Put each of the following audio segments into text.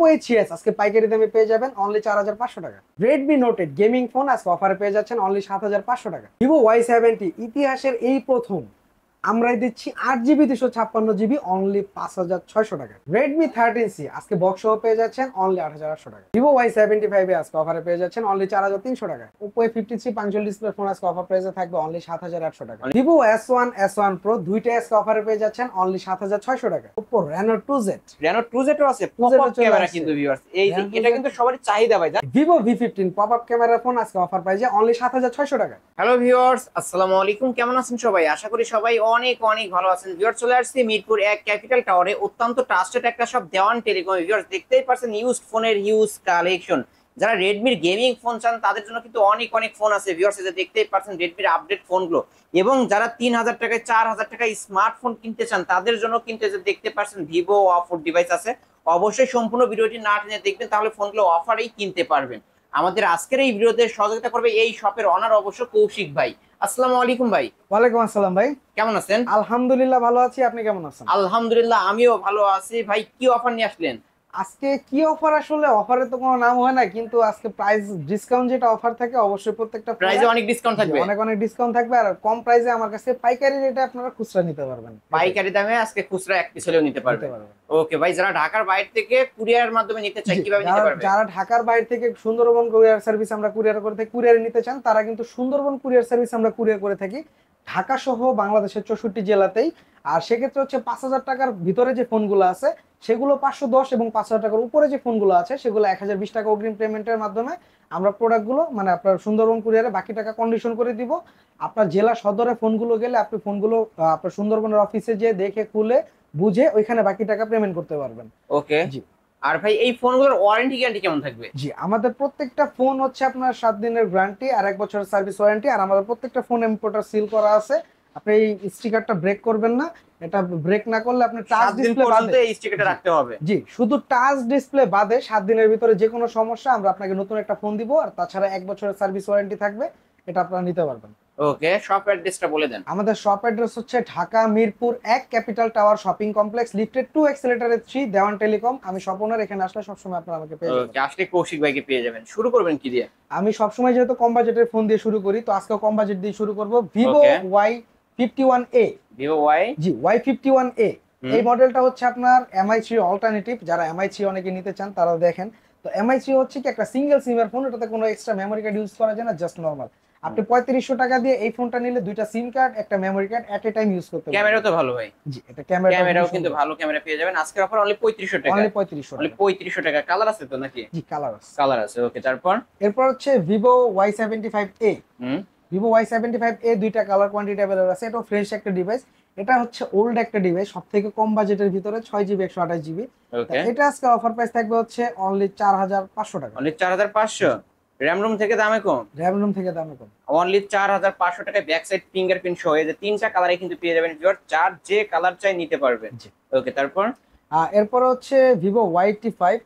Oppo A3s আজকে পাইকারি দামে পেয়ে যাবেন অনলি 4500 টাকা। Redmi Note 8 গেমিং ফোন আজকে অফারে পেয়ে যাচ্ছেন অনলি 7500 টাকা। Vivo Y70 ইতিহাসের এই প্রথম আমরাই দিচ্ছি 8GB 256GB অনলি 5600 টাকা। Redmi 13C আজকে বক্স সহ পেয়ে যাচ্ছেন অনলি 8800 টাকা। Vivo Y75 আজকে অফারে পেয়ে যাচ্ছেন অনলি 4300 টাকা। Oppo A53 punctual display phone আজকে অফার প্রাইসে থাকবে অনলি 7800 টাকা। Vivo S1 Pro দুইটাই আজকে অফারে পেয়ে যাচ্ছেন অনলি 7600 টাকা। Oppo Reno 2Z ও আছে পপআপ ক্যামেরা কিন্তু ভিউয়ার্স এটা কিন্তু সবারই চাহিদা ভাই। Vivo V15 popup camera phone আজকে অফার প্রাইসে অনলি 7600 টাকা। হ্যালো ভিউয়ার্স, আসসালামু আলাইকুম, কেমন আছেন সবাই? আশা করি সবাই অনেক অনেক ভালো আছেন। ভিউয়ার্স, চলে আসছি মিরপুর 1 ক্যাপিটাল টাওয়ারে অত্যন্ত ট্রাস্টেড একটা শপ দেওয়ান টেলিকম। ভিউয়ার্স, দেখতেই পাচ্ছেন ইউজড ফোনের হিউজ কালেকশন। যারা রেডমির গেমিং ফোন চান তাদের জন্য কিন্তু অনেক অনেক ফোন আছে। ভিউয়ার্স, এই যে দেখতেই পাচ্ছেন রেডমির আপডেট ফোনগুলো, এবং যারা 3000 টাকায় 4000 টাকায় স্মার্টফোন কিনতে চান তাদের জন্য কিন্তু এই যে দেখতে পাচ্ছেন ভিভো অফার ডিভাইস আছে। অবশ্যই সম্পূর্ণ ভিডিওটি না টেনে দেখবেন, তাহলে ফোনগুলো অফারেই কিনতে পারবেন। আমাদের আজকের এই ভিডিওতে সহযোগিতা করবে এই শপের অনার অবশ্য কৌশিক ভাই। আসসালামু আলাইকুম ভাই। ওয়ালাইকুম আসসালাম ভাই, কেমন আছেন? আলহামদুলিল্লাহ ভালো আছি, আপনি কেমন আছেন? আলহামদুলিল্লাহ আমিও ভালো আছি। ভাই, কি অফার নিয়ে আসলেন আজকে? কি অফার, আসলে অফারে তো কোনো নাম হয় না, কিন্তু আজকে প্রাইস ডিসকাউন্ট যেটা অফার থাকে অবশ্যই প্রত্যেকটা প্রাইসে অনেক ডিসকাউন্ট থাকবে? অনেক অনেক ডিসকাউন্ট থাকবে, আর কম প্রাইসে আমার কাছে পাইকারি রেটে আপনারা খুচরা নিতে পারবেন। পাইকারি দামে আজকে খুচরা এক পিস হলেও নিতে পারবেন। ওকে ভাই, যারা ঢাকার বাইরে থেকে কুরিয়ারের মাধ্যমে নিতে চায় কিভাবে নিতে পারবে? যারা ঢাকার বাইরে থেকে সুন্দরবন কুরিয়ার সার্ভিস আমরা কুরিয়ার করে থাকি, কুরিয়ারে নিতে চান তারা কিন্তু সুন্দরবন কুরিয়ার সার্ভিস আমরা কুরিয়ার করে থাকি ঢাকা সহ বাংলাদেশের 64 জেলাতেই। আর সেক্ষেত্রে হচ্ছে 5000 টাকার ভিতরে যে ফোনগুলো আছে সেগুলো 510, এবং 5000 টাকার উপরে যে ফোনগুলো আছে সেগুলো 1020 টাকা অগ্রিম পেমেন্টের মাধ্যমে আমরা প্রোডাক্টগুলো মানে আপনার সুন্দরবন কুরিয়ারে বাকি টাকা কন্ডিশন করে দিব। আপনার জেলা সদরে ফোনগুলো গেলে আপনি ফোনগুলো আপনার সুন্দরবনের অফিসে যেয়ে দেখে খুলে বুঝে ওইখানে বাকি টাকা পেমেন্ট করতে পারবেন। ওকে জি। আর ভাই, এই ফোনগুলোর ওয়ারেন্টি গ্যারান্টি কেমন থাকবে? জি, আমাদের প্রত্যেকটা ফোন হচ্ছে আপনার 7 দিনের গ্যারান্টি আর 1 বছরের সার্ভিস ওয়ারেন্টি। আর আমাদের প্রত্যেকটা ফোন ইম্পোর্টার সিল করা আছে। আপনি এই স্টিকারটা ব্রেক করবেন না, এটা ব্রেক না করলে আপনি টাচ ডিসপ্লে বাদে এই স্টিকারটা রাখতে হবে। জি, শুধু টাচ ডিসপ্লে বাদে 7 দিনের ভিতরে যে কোনো সমস্যা আমরা আপনাকে নতুন একটা ফোন দিব, আর তাছাড়া 1 বছরের সার্ভিস ওয়ারেন্টি থাকবে, এটা আপনারা নিতে পারবেন। ওকে, শপ অ্যাড্রেসটা বলে দেন। আমাদের শপ অ্যাড্রেস হচ্ছে Dhaka Mirpur 1 capital tower shopping complex, lifted 2 এক্সেলেটরে 3, দেওয়ান টেলিকম। আমি স্বপনের, এখানে আসলে সবসময় আপনারা আমাকে পেয়ে যাবেন। ওকে, আসলে কৌশিক ভাইকে পেয়ে যাবেন। শুরু করবেন কি দিয়ে? আমি সবসময় যেহেতু কম বাজেটের ফোন দিয়ে শুরু করি, তো আজকে কম বাজেট দিয়ে শুরু করব। Vivo Y51A। ভিভো Y51A এই মডেলটা হচ্ছে আপনার MI3 অল্টারনেটিভ। যারা MI3 অনেকে নিতে চান তারা দেখেন, তো MI3 হচ্ছে কি একটা সিঙ্গেল সিমের ফোন, এটাতে কোনো এক্সট্রা মেমরি কার্ড ইউজ করা যায় না, জাস্ট নরমাল। আপনি 3500 টাকা দিয়ে এই ফোনটা নিলে দুইটা সিম কার্ড একটা মেমরি কার্ড এট এ টাইম ইউজ করতে পারবেন। ক্যামেরাও তো ভালো ভাই। জি, এটা ক্যামেরাও কিন্তু ভালো ক্যামেরা পেয়ে যাবেন। আজকের অফার অনলি 3500 টাকা। অনলি 3500 টাকা। কালার আছে তো নাকি? জি, কালার আছে। ওকে, এরপর হচ্ছে Vivo Y75A। Vivo Y75A দুইটা কালার কোয়ান্টিটি अवेलेबल আছে। এটা ফ্রেশ একটা ডিভাইস, এটা হচ্ছে ওল্ড একটা ডিভাইস, সবথেকে কম বাজেটের ভিতরে 6GB 128GB। এটা আজকে অফার প্রাইস থাকবে হচ্ছে অনলি 4500 টাকা। অনলি 4500। র‍্যাম রুম থেকে দামে কম? র‍্যাম রুম থেকে দামে কম। অনলি 4500 টাকায় ব্যাক সাইড ফিঙ্গারপ্রিন্ট সহ এই যে তিনটা কালারে কিন্তু পেয়ে যাবেন। যার যে কালার চাই নিতে পারবেন। ওকে, এরপর হচ্ছে Vivo Y85।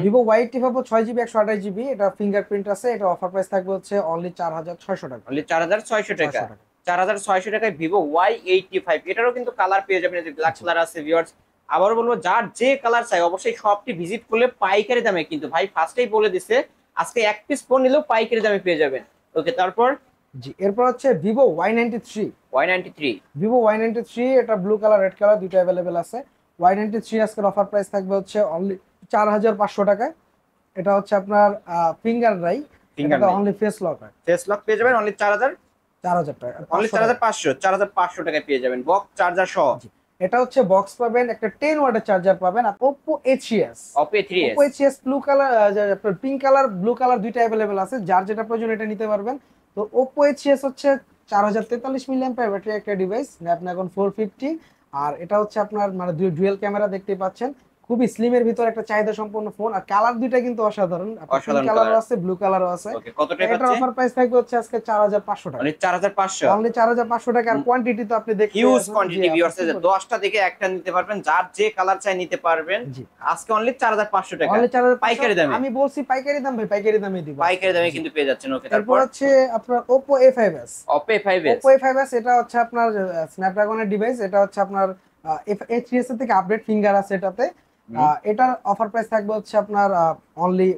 Vivo Y85 6GB 128GB, এটা ফিঙ্গারপ্রিন্ট আছে। এটা অফার প্রাইস থাকবে হচ্ছে অনলি 4600 টাকা। অনলি 4600 টাকা। 4600 টাকায় Vivo Y85। এটারও কিন্তু কালার পেয়ে যাবেন, যে ব্ল্যাক কালার আছে। ভিউয়ার্স, আবারও বলবো, যার যে কালার চাই অবশ্যই শপটি ভিজিট করলে পাইকারি দামে, কিন্তু ভাই ফার্স্টেই বলে দিছে আজকে এক পিস ফোন নিলেও পাইকারি দামে পেয়ে যাবেন। ওকে, এরপর হচ্ছে Vivo Y93। Vivo Y93 এটা ব্লু কালার রেড কালার দুটো अवेलेबल আছে। Y93 আজকের অফার প্রাইস থাকবে হচ্ছে অনলি 4500 টাকায়। এটা হচ্ছে আপনার ফিঙ্গার রাই, এটা অনলি ফেস লক পেয়ে যাবেন অনলি 4000 টাকা। অনলি 4500 টাকায় পেয়ে যাবেন বক্স চার্জার সহ। এটা হচ্ছে বক্স পাবেন, একটা 10 ওয়াটের চার্জার পাবেন। আর Oppo A3s ব্লু কালার, আপনার পিঙ্ক কালার ব্লু কালার দুইটা अवेलेबल আছে, যার যেটা প্রয়োজন এটা নিতে পারবেন। তো Oppo A3s হচ্ছে 4043 মিলিঅ্যাম্পিয়ার ব্যাটারি একটা ডিভাইস, স্ন্যাপড্রাগন 450। আর এটা হচ্ছে আপনার মানে ডুয়াল ক্যামেরা দেখতে পাচ্ছেন, খুবই স্লিমের ভিতর একটা চাহিদা সম্পন্ন ফোন। আর কালার দুইটা কিন্তু অসাধারণ, পিঙ্ক কালারও আছে ব্লু কালারও আছে। ওকে, কত টাকা? এটা অফার প্রাইস থাকবে হচ্ছে আজকে 4500 টাকা। অনলি 4500। অনলি 4500 টাকা। আর কোয়ান্টিটি তো আপনি দেখতে হিউজ কোয়ান্টিটি। ভিউয়ার্স, 10টা থেকে একটা নিতে পারবেন, যার যে কালার চাই নিতে পারবেন। আজকে অনলি 4500 টাকা। অনলি 4500 পাইকারি দামে। আমি বলছি পাইকারি দাম ভাই, পাইকারি দামে দিব। পাইকারি দামে কিন্তু পেয়ে যাচ্ছেন। ওকে, তারপর হচ্ছে আপনার Oppo A5s। এটা হচ্ছে আপনার স্ন্যাপড্রাগনের ডিভাইস। এটা হচ্ছে আপনার A3s এর থেকে আপডেট ফিঙ্গার আছে এটাতে। এটার অফার প্রাইস থাকবে হচ্ছে আপনার অনলি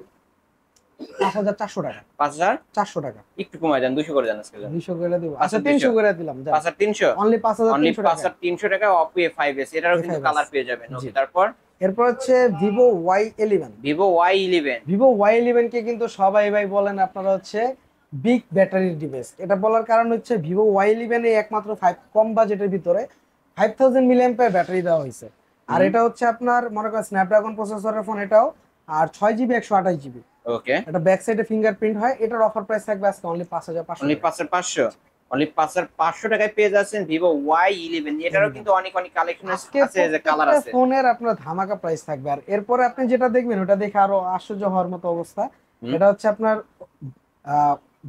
5400 টাকা। 5400 টাকা একটু কমায় দেন, 200 করে দেন আজকে। 200 করে দিব, আচ্ছা 300 করে দিলাম। 5300 অনলি অনলি 5300 টাকা। 5300 টাকা Oppo A5s, এটারও কিন্তু A5s কালার পেয়ে যাবেন। জি। ওকে, তারপর এরপর হচ্ছে Vivo Y11। Vivo Y11। Vivo Y11 কে কিন্তু সবাই ভাই বলেন আপনারা হচ্ছে বিগ ব্যাটারির ডিভাইস। এটা বলার কারণ হচ্ছে Vivo Y11 এ একমাত্র 5 কম বাজেটের ভিতরে 5000 মিলিঅ্যাম্পিয়ার ব্যাটারি দেওয়া হয়েছে। আর এটা হচ্ছে আপনার মনে করেন স্ন্যাপড্রাগন প্রসেসরের ফোন এটাও, আর 6GB 128GB। ওকে, এটা ব্যাক সাইডে ফিঙ্গারপ্রিন্ট হয়। এটার অফার প্রাইস থাকবে আজকে অনলি 5500। অনলি 5500 অনলি 5500 টাকায় পেয়ে যাচ্ছেন Vivo Y11। এটারও কিন্তু অনেক অনেক কালেকশন আজকে আছে, যে কালার আছে। ফোনের আপনার ধামাকা প্রাইস থাকবে। আর এরপরে আপনি যেটা দেখবেন ওটা দেখে আরো আশ্চর্য হওয়ার মতো অবস্থা। এটা হচ্ছে আপনার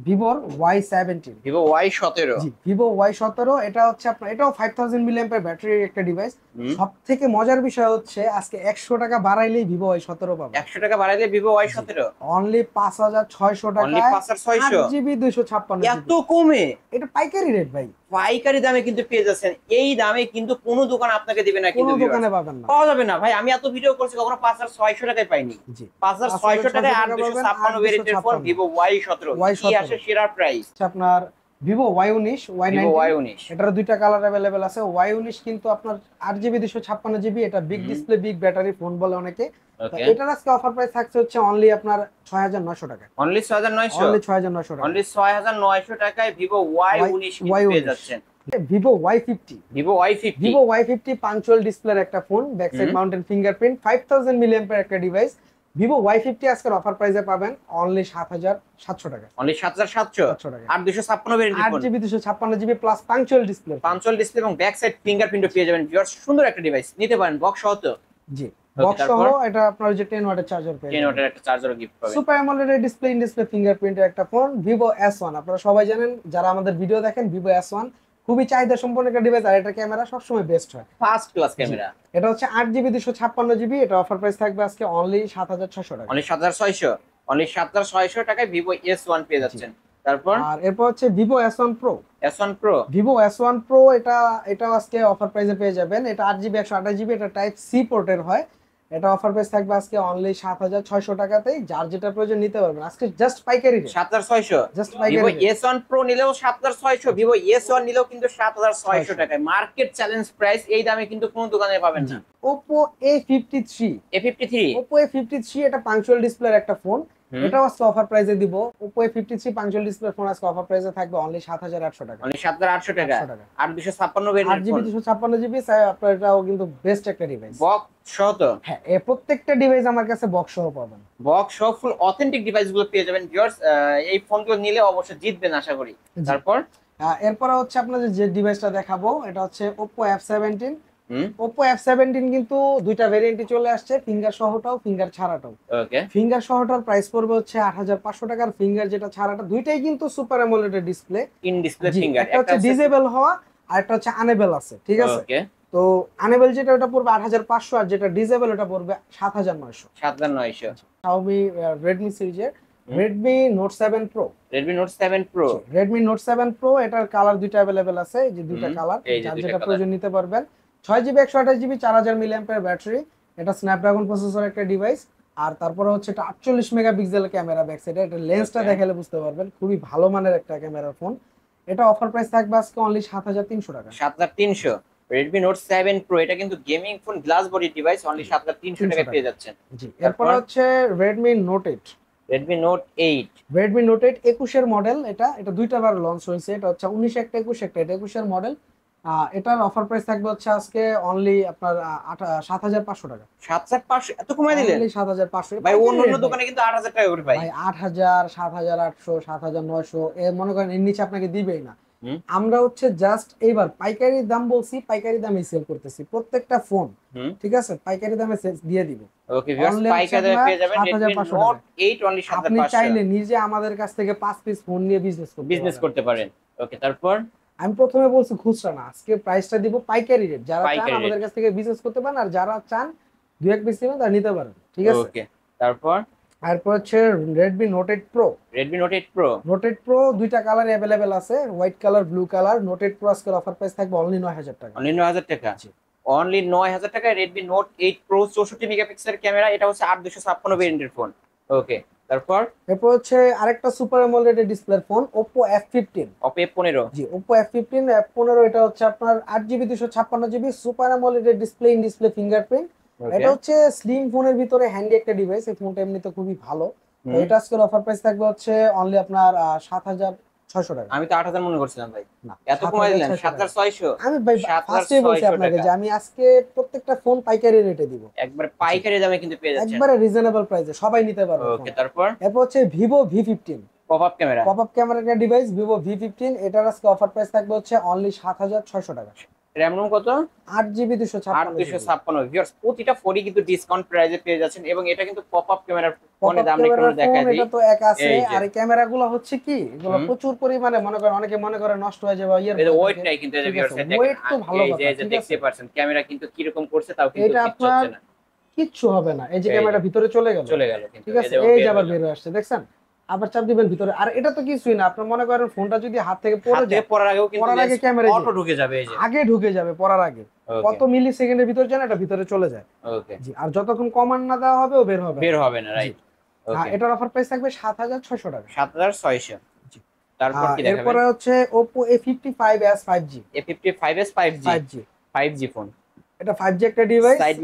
ভিভোর Y17। Vivo Y17। জি, ভিভো Y17। এটা হচ্ছে আপনার, এটাও 5000 মিলিঅ্যাম্পিয়ার ব্যাটারির একটা ডিভাইস। সবথেকে মজার বিষয় হচ্ছে আজকে 100 টাকা বাড়াইলেই ভিভো Y17 পাবেন। 100 টাকা বাড়াইলে Vivo Y17 অনলি 5600 টাকা। Only 5600 8GB 256। এত কমে? এটা পাইকারি রেট ভাই, পাইকারি দামে কিন্তু পেয়ে যাচ্ছেন। এই দামে কিন্তু কোনো দোকান আপনাকে দিবে না, কিন্তু কোনো দোকানে পাবেন না, পাওয়া যাবে না ভাই। আমি এত ভিডিও করছি, কখনো 5600 টাকায় পাইনি। জি 5600 টাকায় 8256 ভেরিয়েন্টের ফোন Vivo Y17, কি আসে সেরা প্রাইস। আপনার Vivo Y19 Vivo Y19। Y19 এটার দুইটা কালার अवेलेबल আছে। Y19 কিন্তু আপনার 8GB 256GB, এটা big display big battery phone বলে অনেকে। তো এটার আজকে অফার প্রাইস থাকছে হচ্ছে অনলি আপনার 6900 টাকা। অনলি 6900 অনলি 6900 টাকা। অনলি 6900 টাকায় Vivo Y19 পেয়ে যাচ্ছেন। Vivo Y50। Vivo Y50 Vivo Y50 punctual ডিসপ্লের একটা phone, back side mountain fingerprint, 5000 milliampere একটা ডিভাইস। ভিভো Y50 আজকের অফার প্রাইসে পাবেন অনলি 7700 টাকা। অনলি 7700 টাকা। আর 256 ভেরিয়েন্টের ফোন, 8GB 256GB প্লাস পাঞ্চুয়াল ডিসপ্লে। পাঞ্চুয়াল ডিসপ্লে এবং ব্যাক সাইড ফিঙ্গারপ্রিন্টও পেয়ে যাবেন। ভিউয়ার্স, সুন্দর একটা ডিভাইস, নিতে পারেন বক্স সহ। তো জি, Okay, বক্স সহ। তারপর? এটা আপনার যে 10 ওয়াটের চার্জার পেয়ে 10 ওয়াটের একটা চার্জারও গিফট পাবেন। Super AMOLED display, in display ফিঙ্গারপ্রিন্টের একটা ফোন ভিভো S1। আপনারা সবাই জানেন, যারা আমাদের ভিডিও দেখেন, ভিভো S1 খুবই চাহিদা সম্পন্ন একটা ডিভাইস। আর এটা ক্যামেরা সবসময় বেস্ট হয়, ফার্স্ট ক্লাস ক্যামেরা। এটা হচ্ছে 8GB 256GB। এটা অফার প্রাইস থাকবে আজকে অনলি 7600 টাকা। অনলি 7600 অনলি 7600 টাকায় Vivo S1 পেয়ে যাচ্ছেন। তারপর আর এরপর হচ্ছে Vivo S1 Pro। S1 Pro Vivo S1 Pro এটা আজকে অফার প্রাইসে পেয়ে যাবেন। এটা 8GB 128GB, এটা টাইপ সি পোর্টের হয়। এটা অফার প্রাইস থাকবে আজকে অনলি 7600 টাকাতেই। যার যেটা প্রয়োজন নিতে পারবেন আজকে, জাস্ট পাইকারি রেট। 7600 জাস্ট Vivo পাইকারি রেট। S1 Pro নিলেও 7600, Vivo S1 নিলেও কিন্তু 7600 টাকায়। মার্কেট চ্যালেঞ্জ প্রাইস, এই দামে কিন্তু কোনো দোকানে পাবেন না। Oppo A53। A53 Oppo A53 এটা পাঞ্চুয়াল ডিসপ্লের একটা ফোন। এটাও আজকে অফার প্রাইসে দিব। Oppo A53 punctual display phone আজকে অফার প্রাইসে থাকবে অনলি 7800 টাকা। অনলি 7800 টাকা। 800 টাকা। আর 256 ভেরিয়েন্টের 8GB ফোন 256GB আপনার, এটাও কিন্তু বেস্ট একটা ডিভাইস। বক্স সহ। তো হ্যাঁ, প্রত্যেকটা ডিভাইস আমার কাছে বক্স সহ পাবেন। বক্স সহ ফুল অথেন্টিক ডিভাইসগুলো পেয়ে যাবেন। ভিউয়ার্স, এই ফোনগুলো নিলে অবশ্যই জিতবেন আশা করি। তারপর এরপর হচ্ছে আপনাদের যে ডিভাইসটা দেখাবো, এটা হচ্ছে Oppo F17। Oppo F17 কিন্তু দুইটা ভেরিয়েন্টই চলে আসছে, ফিঙ্গার সহটাও ফিঙ্গার ছাড়াটাও। ওকে, ফিঙ্গার সহটার প্রাইস পড়বে হচ্ছে 8500 টাকার, ফিঙ্গার যেটা ছাড়াটা দুইটাই কিন্তু super AMOLED display, in display finger. একটা হচ্ছে ডিসেবল হওয়া আর একটা হচ্ছে আনেবল আছে, ঠিক আছে? ওকে, তো আনেবল যেটা ওটা পড়বে 8500, আর যেটা ডিসেবল ওটা পড়বে 7900। 7900 Xiaomi Redmi সিরিজের Redmi Note 7 Pro। Redmi Note 7 Pro Redmi Note 7 Pro এটার কালার দুইটা अवेलेबल আছে, এই যে দুইটা কালার, যার যেটা প্রয়োজন নিতে পারবেন। 6GB 128GB 4000 milliampere battery. এটা স্ন্যাপড্রাগন প্রসেসর একটা ডিভাইস। আর তারপরে হচ্ছে এটা 48 মেগাপিক্সেল ক্যামেরা ব্যাক সাইডে। এটা লেন্সটা দেখালে বুঝতে পারবেন, খুবই ভালো মানের একটা ক্যামেরার ফোন। এটা অফার প্রাইস থাকবে আজকে অনলি 7300 টাকা। 7300 Redmi Note 7 Pro, এটা কিন্তু gaming phone, glass body device, only 7300 টাকায় পেয়ে যাচ্ছেন। জি, এরপর হচ্ছে Redmi Note 8। Redmi Note 8 Redmi Note 8 21 এর মডেল। এটা দুইটা বার লঞ্চ হয়েছে। এটা হচ্ছে 19 একটা 21 একটা, এটা 21 এর মডেল। এটার অফার প্রাইস থাকবে হচ্ছে আজকে অনলি আপনার 7500 টাকা। 7500 এত কমায় দিলেন? অনলি 7500 ভাই, অন্য দোকানে কিন্তু 8000 টাকা করে পাই। ভাই 8000, 7800, 7900 এ মনে করেন এর নিচে আপনাকে দিবেই না। আমরা হচ্ছে জাস্ট এইবার পাইকারি দাম বলছি, পাইকারি দামে সেল করতেছি প্রত্যেকটা ফোন, ঠিক আছে? পাইকারি দামে সেল দিয়ে দিব। ওকে ভিউয়ার্স, পাইকারি দামে পেয়ে যাবেন Redmi Note 8 অনলি 7500। আপনি চাইলে নিজে আমাদের কাছ থেকে 5 পিস ফোন নিয়ে বিজনেস করতে পারেন। ওকে, তারপর আমি প্রথমে বলছি খুচরা না, আজকে প্রাইসটা দিব পাইকারি রেট। যারা চান আমাদের কাছ থেকে বিজনেস করতে পারেন, আর যারা চান দুই এক পিস নেবেন তারা নিতে পারেন, ঠিক আছে? ওকে, তারপর হচ্ছে Redmi Note 8 Pro। Redmi Note 8 Pro Note 8 Pro দুইটা কালার अवेलेबल আছে, white colour, blue colour. Note 8 Pro আজকে অফার প্রাইস থাকবে অনলি 9000 টাকা। অনলি 9000 টাকা। অনলি 9000 টাকায় Redmi Note 8 Pro 64 মেগাপিক্সেলের ক্যামেরা, এটা হচ্ছে 8256 ভেরিয়েন্টের ফোন। ওকে, তারপর এরপর হচ্ছে আরেকটা সুপার অ্যামোলেড ডিসপ্লের phone Oppo F15। Oppo F15। জি, Oppo F15 এটা হচ্ছে আপনার 8GB 256GB super AMOLED display, in display fingerprint. এটা হচ্ছে স্লিম ফোনের ভিতরে হ্যান্ডি একটা ডিভাইস। এই ফোনটা এমনিতে খুবই ভালো। তো এটা আজকের অফার প্রাইস থাকবে হচ্ছে অনলি আপনার 7600 টাকা। আমি তো 8000 মনে করছিলাম ভাই, না, এত কমাই দিলেন 7600। 7600। আমি ভাই ফার্স্টেই বলছি আপনাকে যে আমি আজকে প্রত্যেকটা ফোন পাইকারি রেটে দিব, একবার পাইকারি দামে কিন্তু পেয়ে যাচ্ছেন, একবারে রিজনেবল প্রাইসে, সবাই নিতে পারবে। ওকে, তারপর এরপর হচ্ছে Vivo V15 pop up camera. Pop up camera device Vivo V15। এটার আজকে অফার প্রাইস থাকবে হচ্ছে অনলি 7600 টাকা। র‍্যাম রোম কত? 8GB 256GB। 8256। ভিউয়ার্স, প্রতিটা ফোনই কিন্তু ডিসকাউন্ট প্রাইসে পেয়ে যাচ্ছেন, এবং এটা কিন্তু পপ আপ ক্যামেরার ফোনে দাম একটু দেখাই দিই। এটা তো এক আছে, এই যে আর এই ক্যামেরাগুলো হচ্ছে কি, এগুলো প্রচুর পরিমাণে মনে করেন, অনেকে মনে করে নষ্ট হয়ে যাবে ইয়ার, এই যে ওয়েট নাই কিন্তু, এই যে ভিউয়ার্স ওয়েট তো ভালো কথা, এই যে দেখতে পাচ্ছেন ক্যামেরা কিন্তু কি রকম করছে, তাও কিন্তু এটা কিচ্ছু আপনার হচ্ছে না, কিচ্ছু হবে না। এই যে ক্যামেরা ভিতরে চলে গেল কিন্তু ঠিক আছে, এই যে আবার বের হয়ে আসছে, দেখছেন? আবার চাপ দিবেন ভিতরে, আর এটা তো কিছুই না। আপনি মনে করেন ফোনটা যদি হাত থেকে পড়ে যায়, পড়ার আগেও কিন্তু পড়ার আগে ক্যামেরা অটো ঢুকে যাবে, এই যে আগে ঢুকে যাবে পড়ার আগে। কত মিলি সেকেন্ডের ভিতরে জানেন এটা ভিতরে চলে যায়। ওকে, জি, আর যতক্ষণ কমান্ড না দেওয়া হবে ও বের হবে না, রাইট। ওকে, এটার অফার প্রাইস থাকবে 7600 টাকা। 7600। জি, তারপর কি দেখাবেন? এরপরে হচ্ছে Oppo A55s 5G। A55s 5G phone. এটা 5G একটা ডিভাইস, সাইড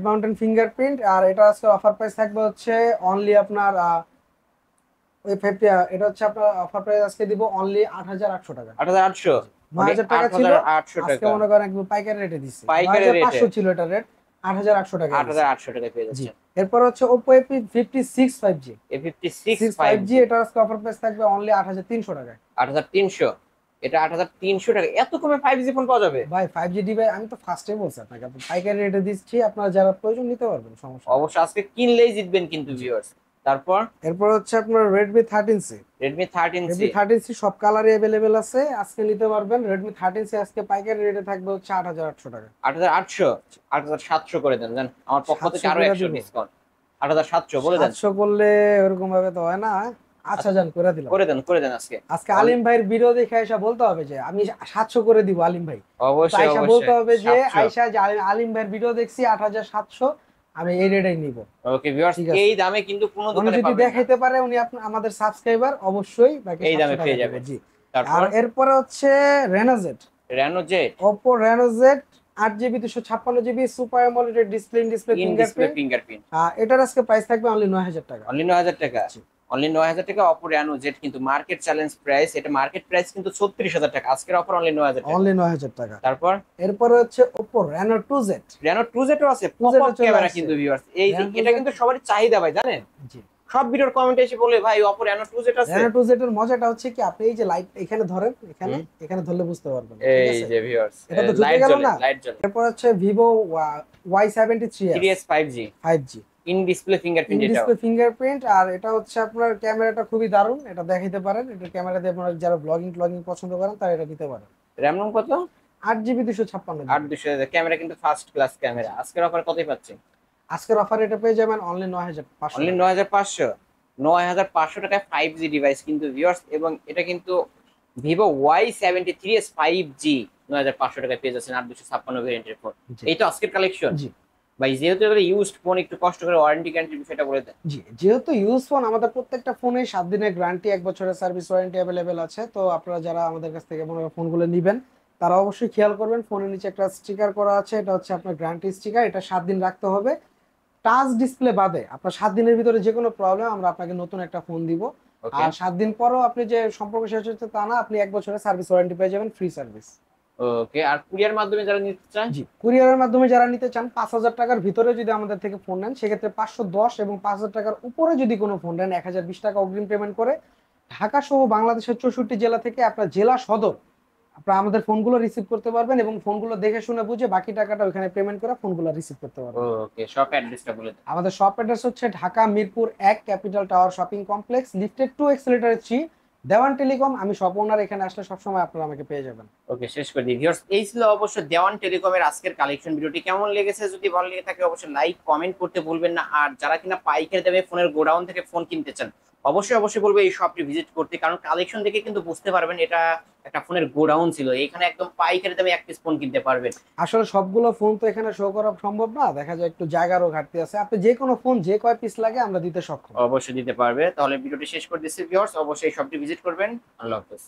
মাউন্ট ফিঙ্গারপ্রিন্ট। আর এটা আজকে অফার প্রাইস থাকবে হচ্ছে অনলি আপনার ওই 50, এটা হচ্ছে আপনার অফার প্রাইস আজকে দিব অনলি 8800 টাকা। 8800। 9000 টাকা ছিল, 8800 আজকে টাকা মনে করেন একদম পাইকারি রেটে দিছি। পাইকারি রেটে 9500 ছিল এটা রেট, 8800 টাকা। 8800 টাকা পেয়ে যাচ্ছেন। এরপর হচ্ছে Oppo A56 5G। A56 5G এটা আজকে অফার প্রাইস থাকবে অনলি 8300 টাকা। 8300। এটা 8300 টাকা, এত কমে 5G ফোন পাওয়া যাবে ভাই 5G ডিভাইস আমি তো ফার্স্টেই বলছি আপনাকে, আপনি পাইকারি রেটে দিচ্ছি, আপনারা যারা প্রয়োজন নিতে পারবেন, সমস্যা নেই। অবশ্যই আজকে কিনলেই জিতবেন কিন্তু ভিউয়ার্স। তারপর এরপর হচ্ছে আপনার Redmi 13C। Redmi 13C সব কালারে अवेलेबल আছে, আজকে নিতে পারবেন। Redmi 13C আজকে পাইকারি রেটে থাকবে হচ্ছে 8800 টাকা। 8800। 8700 করে দেন, জান আমার পক্ষ থেকে আরো 100 ডিসকাউন্ট। 8700 বলে দেন। 700 করলে এরকম ভাবে তো হয় না। আচ্ছা জান করে দিলাম, করে দেন আজকে আলিম ভাইয়ের ভিডিও দেখে আয়শা বলতে হবে যে আমি 700 করে দিব আলিম ভাই। অবশ্যই আয়শা বলতে হবে যে 700। আয়শা যে আলিম ভাইয়ের ভিডিও দেখছি 8700, আমি এই রেটেই নিব। ওকে ভিউয়ার্স, এই দামে কিন্তু কোনো দোকানে যদি পাবেন না। দেখাইতে পারে উনি আমাদের সাবস্ক্রাইবার, অবশ্যই তাকে এই দামে 700 পেয়ে টাকা যাবে। দেব। জি, তারপর আর এরপরে হচ্ছে Reno Z। Oppo Reno Z 8GB 256GB super AMOLED display, in display fingerprint. এটার আজকে প্রাইস থাকবে অনলি 9000 টাকা। অনলি 9000 টাকা। অনলি 9000 টাকা Oppo Reno Z, কিন্তু মার্কেট চ্যালেঞ্জ প্রাইস। এটা মার্কেট প্রাইস কিন্তু 36000 টাকা, আজকের অফার অনলি 9000 টাকা। অনলি 9000 টাকা। তারপর এরপর হচ্ছে Oppo Reno 2Z। Reno 2Z ও আছে, পপ আপ ক্যামেরা কিন্তু ভিউয়ার্স। এই যে এটা কিন্তু সবারই চাহিদা ভাই, জানেন? জি, সব ভিডিওর কমেন্টে এসে বলে ভাই Oppo Reno 2Z আছে। Reno 2Z এর মজাটা হচ্ছে কি, আপনি এই যে লাইট এখানে ধরেন, এখানে ধরলে বুঝতে পারবেন, ঠিক এই আছে? যে ভিউয়ার্স, এটা তো জ্বলে গেল না। লাইট জ্বলে। এরপর হচ্ছে Vivo Y73s 3S 5G in display fingerprint. এটা ডিসপ্লে ফিঙ্গারপ্রিন্ট, আর এটা হচ্ছে আপনার ক্যামেরাটা খুবই দারুণ, এটা দেখাইতে পারেন। এটা ক্যামেরা দিয়ে আপনারা যারা ব্লগিং পছন্দ করেন তারা এটা নিতে পারেন। র‍্যাম রোম কত? 8GB 256GB। 8200। ক্যামেরা কিন্তু ফার্স্ট ক্লাস ক্যামেরা। আজকের অফার কতই পাচ্ছেন? আজকের অফার এটা পেয়ে যাবেন অনলি 9500। অনলি 9500। 9500 টাকায় 5G ডিভাইস কিন্তু ভিউয়ার্স, এবং এটা কিন্তু Vivo Y73s 5G 9500 টাকায় পেয়ে যাচ্ছেন 8256 ভেরিয়েন্টের ফোন। এই তো আজকের কালেকশন। জি ভাই, যেহেতু এগুলো ইউজড ফোন, একটু কষ্ট করে ওয়ারেন্টি গ্যারান্টির বিষয়টা বলে দেন। জি, যেহেতু ইউজ ফোন, আমাদের প্রত্যেকটা ফোনে 7 দিনের গ্যারান্টি, 1 বছরের সার্ভিস ওয়ারেন্টি अवेलेबल আছে। তো আপনারা যারা আমাদের কাছ থেকে ফোনগুলো নেবেন তারা অবশ্যই খেয়াল করবেন, ফোনের নিচে একটা স্টিকার করা আছে, এটা হচ্ছে আপনার গ্যারান্টি স্টিকার। এটা 7 দিন রাখতে হবে। টাচ ডিসপ্লে বাদে আপনার 7 দিনের ভিতরে যে কোনো প্রবলেম আমরা আপনাকে নতুন একটা ফোন দিব। আর 7 দিন পরও আপনি যে সম্পর্ক শেষ হচ্ছে তা না, আপনি 1 বছরের সার্ভিস ওয়ারেন্টি পেয়ে যাবেন, ফ্রি সার্ভিস। ওকে, আর কুরিয়ার মাধ্যমে যারা নিতে চান? জি, কুরিয়ারের মাধ্যমে যারা নিতে চান 5000 টাকার ভিতরে যদি আমাদের থেকে ফোন নেন, সেক্ষেত্রে 510, এবং 5000 টাকার উপরে যদি কোনো ফোন নেন 1020 টাকা অগ্রিম পেমেন্ট করে ঢাকা সহ বাংলাদেশের 64 জেলা থেকে আপনার জেলা সদর আপনারা আমাদের ফোনগুলো রিসিভ করতে পারবেন, এবং ফোনগুলো দেখে শুনে বুঝে বাকি টাকাটা ওখানে পেমেন্ট করে ফোনগুলো রিসিভ করতে পারবেন। ওকে, শপ অ্যাড্রেসটা বলে দেন। আমাদের শপ অ্যাড্রেস হচ্ছে Dhaka Mirpur 1 capital tower shopping complex, lifted 2 accelerator 3, দেওয়ান টেলিকম। আমি শপ ওনার, এখানে আসলে সবসময় আপনারা আমাকে পেয়ে যাবেন। ওকে, শেষ করে দিই ভিউয়ার্স। এই ছিল অবশ্য দেওয়ান টেলিকমের আজকের কালেকশন। ভিডিওটি কেমন লেগেছে যদি ভালো লেগে থাকে অবশ্যই লাইক কমেন্ট করতে ভুলবেন না। আর যারা কিনা পাইকারি দামে ফোনের গোডাউন থেকে ফোন কিনতে চান অবশ্যই অবশ্যই বলবো এই শপটি ভিজিট করতে, কারণ কালেকশন দেখে কিন্তু বুঝতে পারবেন এটা একটা ফোনের গোডাউন ছিল। এখানে একদম পাইকারি দামে এক পিস ফোন কিনতে পারবেন। আসলে সবগুলো ফোন তো এখানে শো করা সম্ভব না, দেখা যায় একটু জায়গারও ঘাটতি আছে। আপনি যে কোনো ফোন যে কয় পিস লাগে আমরা দিতে সক্ষম। অবশ্যই দিতে পারবে। তাহলে ভিডিওটি শেষ করে দিচ্ছি ভিউয়ার্স, অবশ্যই এই শপটি ভিজিট করবেন। আল্লাহ হাফেজ।